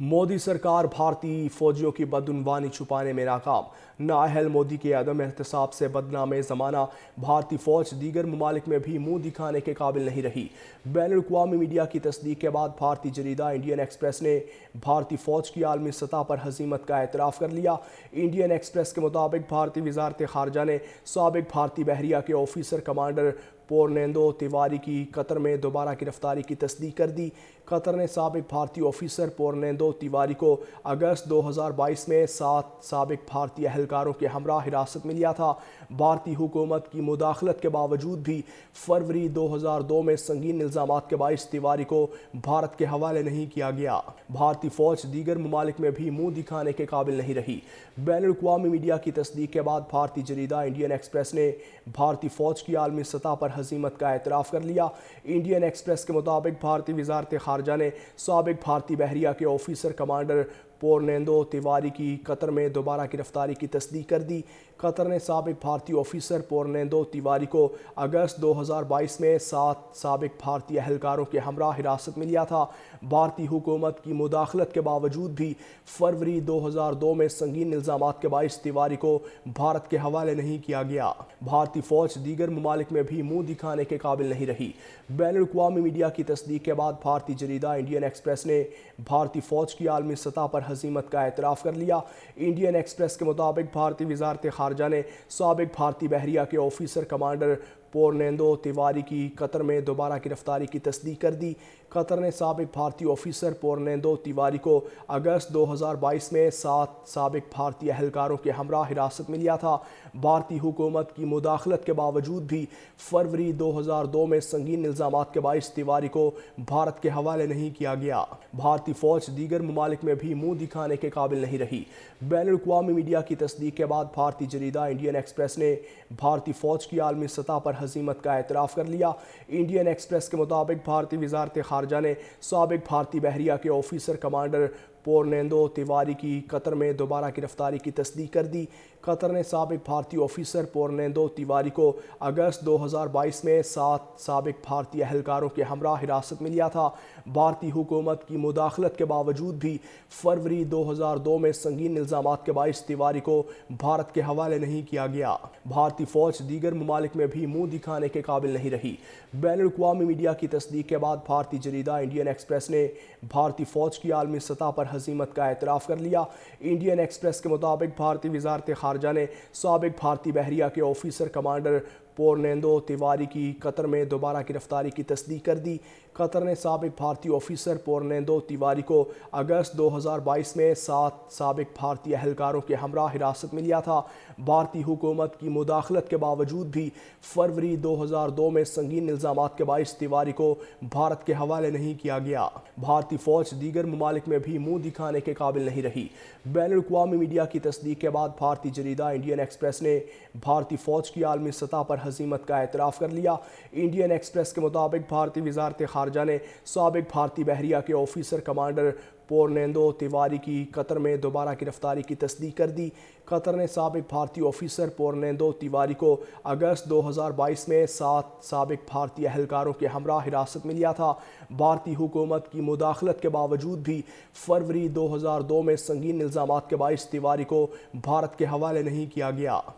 مودی سرکار بھارتی فوجیوں کی بدعنوانی چھپانے میں ناکام۔ نااہل مودی کے عدم احتساب سے بدنام زمانہ بھارتی فوج دیگر ممالک میں بھی منہ دکھانے کے قابل نہیں رہی۔ بین الاقوامی میڈیا کی تصدیق کے بعد بھارتی جریدہ انڈین ایکسپریس نے بھارتی فوج کی عالمی سطح پر ہزیمت کا اعتراف کر لیا۔ انڈین ایکسپریس کے مطابق بھارتی وزارت خارجہ نے سابق بھارتی بحریہ کے آفیسر کمانڈر پورنیندو تیواری کی قطر میں دوبارہ گرفتاری کی تصدیق کر دی۔ قطر نے سابق بھارتی آفیسر پورنیندو تیواری کو اگست 2022 میں 7 سابق بھارتی اہلکاروں کے ہمراہ حراست میں لیا تھا۔ بھارتی حکومت کی مداخلت کے باوجود بھی فروری 2002 میں سنگین الزامات کے باعث تیواری کو بھارت کے حوالے نہیں کیا گیا۔ بھارتی فوج دیگر ممالک میں بھی منہ دکھانے کے قابل نہیں رہی۔ بین الاقوامی میڈیا کی تصدیق کے بعد بھارتی جریدہ انڈین ایکسپریس نے بھارتی فوج کی عالمی سطح پر ہزیمت کا اعتراف کر لیا۔ انڈین ایکسپریس کے مطابق بھارتی وزارت خارجہ نے سابق بھارتی بحریہ کے آفیسر کمانڈر پورنیندو تیواری کی قطر میں دوبارہ گرفتاری کی تصدیق کر دی۔ قطر نے سابق بھارتی آفیسر پورنیندو تیواری کو اگست 2022 میں 7 سابق بھارتی اہلکاروں کے ہمراہ حراست میں لیا تھا۔ بھارتی حکومت کی مداخلت کے باوجود بھی فروری 2002 میں سنگین الزامات کے باعث تیواری کو بھارت کے حوالے نہیں کیا گیا۔ بھارتی فوج دیگر ممالک میں بھی منہ دکھانے کے قابل نہیں رہی۔ بین الاقوامی میڈیا کی تصدیق کے بعد بھارتی جریدہ انڈین ایکسپریس نے بھارتی فوج کی عالمی سطح پر ہزیمت کا اعتراف کر لیا۔ انڈین ایکسپریس کے مطابق بھارتی وزارت خارجہ نے سابق بھارتی بحریہ کے آفیسر کمانڈر پورنیندو تیواری کی قطر میں دوبارہ گرفتاری کی تصدیق کر دی۔ قطر نے سابق بھارتی آفیسر پورنیندو تیواری کو اگست 2022 میں 7 سابق بھارتی اہلکاروں کے ہمراہ حراست میں لیا تھا۔ بھارتی حکومت کی مداخلت کے باوجود بھی فروری 2002 میں سنگین الزامات کے باعث تیواری کو بھارت کے حوالے نہیں کیا گیا۔ بھارتی فوج دیگر ممالک میں بھی منہ دکھانے کے قابل نہیں رہی۔ بین الاقوامی میڈیا کی تصدیق کے بعد بھارتی جریدہ انڈین ایکسپریس نے بھارتی فوج کی عالمی سطح پر ہزیمت کا اعتراف کر لیا۔ انڈین ایکسپریس کے مطابق بھارتی وزارت خارجہ نے سابق بھارتی بحریہ کے آفیسر کمانڈر پورنیندو تیواری کی قطر میں دوبارہ گرفتاری کی تصدیق کر دی۔ قطر نے سابق بھارتی آفیسر پورنیندو تیواری کو اگست 2022 میں 7 سابق بھارتی اہلکاروں کے ہمراہ حراست میں لیا تھا۔ بھارتی حکومت کی مداخلت کے باوجود بھی فروری 2002 میں سنگین الزامات کے باعث تیواری کو بھارت کے حوالے نہیں کیا گیا۔ بھارتی فوج دیگر ممالک میں بھی منہ دکھانے کے قابل نہیں رہی۔ بین الاقوامی میڈیا کی تصدیق کے بعد بھارتی جریدہ انڈین ایکسپریس نے بھارتی فوج کی عالمی سطح پر ہزیمت کا اعتراف کر لیا۔ انڈین ایکسپریس کے مطابق بھارتی وزارت خارجہ نے سابق بھارتی بحریہ کے آفیسر کمانڈر پورنیندو تیواری کی قطر میں دوبارہ گرفتاری کی تصدیق کر دی۔ قطر نے سابق بھارتی آفیسر پورنیندو تیواری کو اگست 2022 میں 7 سابق بھارتی اہلکاروں کے ہمراہ حراست میں لیا تھا۔ بھارتی حکومت کی مداخلت کے باوجود بھی فروری 2002 میں سنگین الزامات کے باعث تیواری کو بھارت کے حوالے نہیں کیا گیا۔ بھارتی فوج دیگر ممالک میں بھی منہ دکھانے کے قابل نہیں رہی۔ بین الاقوامی میڈیا کی تصدیق کے بعد بھارتی جریدہ انڈین ایکسپریس نے بھارتی فوج کی عالمی سطح پر ہزیمت کا اعتراف کر لیا۔ انڈین ایکسپریس کے مطابق بھارتی وزارت خارجہ نے سابق بھارتی بحریہ کے آفیسر کمانڈر پورنیندو تیواری کی قطر میں دوبارہ گرفتاری کی تصدیق کر دی۔ قطر نے سابق بھارتی آفیسر پورنیندو تیواری کو اگست 2022 میں 7 سابق بھارتی اہلکاروں کے ہمراہ حراست میں لیا تھا۔ بھارتی حکومت کی مداخلت کے باوجود بھی فروری 2002 میں سنگین الزامات کے باعث تیواری کو بھارت کے حوالے نہیں کیا گیا۔